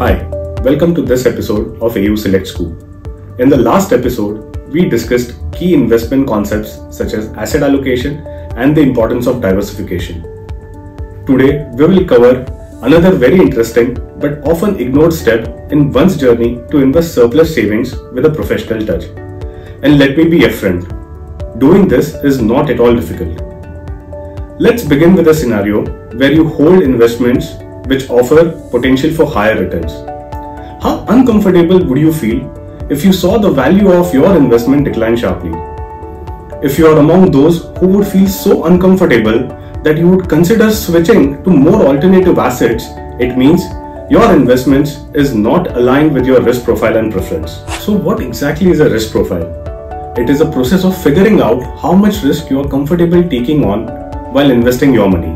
Hi, welcome to this episode of AU Select School. In the last episode, we discussed key investment concepts such as asset allocation and the importance of diversification. Today, we will cover another very interesting but often ignored step in one's journey to invest surplus savings with a professional touch. And let me be upfront, doing this is not at all difficult. Let's begin with a scenario where you hold investments which offer potential for higher returns. How uncomfortable would you feel if you saw the value of your investment decline sharply? If you are among those who would feel so uncomfortable that you would consider switching to more alternative assets, it means your investments is not aligned with your risk profile and preference. So what exactly is a risk profile? It is a process of figuring out how much risk you are comfortable taking on while investing your money.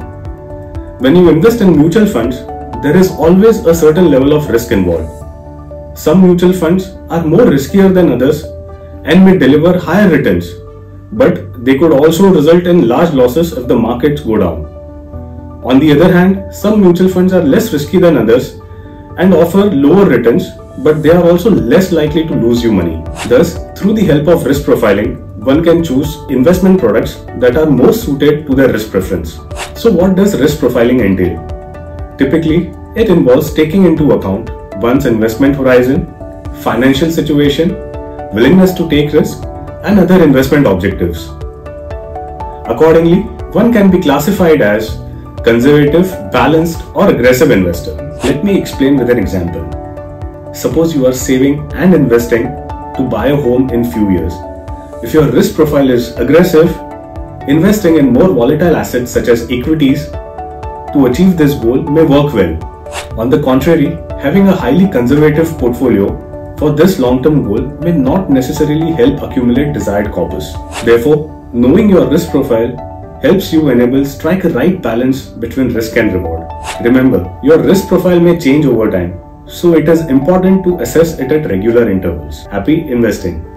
When you invest in mutual funds, there is always a certain level of risk involved. Some mutual funds are more riskier than others and may deliver higher returns, but they could also result in large losses if the markets go down. On the other hand, some mutual funds are less risky than others and offer lower returns, but they are also less likely to lose you money. Thus, through the help of risk profiling, one can choose investment products that are more suited to their risk preference. So what does risk profiling entail? Typically, it involves taking into account one's investment horizon, financial situation, willingness to take risk, and other investment objectives. Accordingly, one can be classified as conservative, balanced, or aggressive investor. Let me explain with an example. Suppose you are saving and investing to buy a home in few years. If your risk profile is aggressive, investing in more volatile assets such as equities to achieve this goal may work well. On the contrary, having a highly conservative portfolio for this long-term goal may not necessarily help accumulate desired corpus. Therefore, knowing your risk profile helps you strike a right balance between risk and reward. Remember, your risk profile may change over time, so it is important to assess it at regular intervals. Happy investing!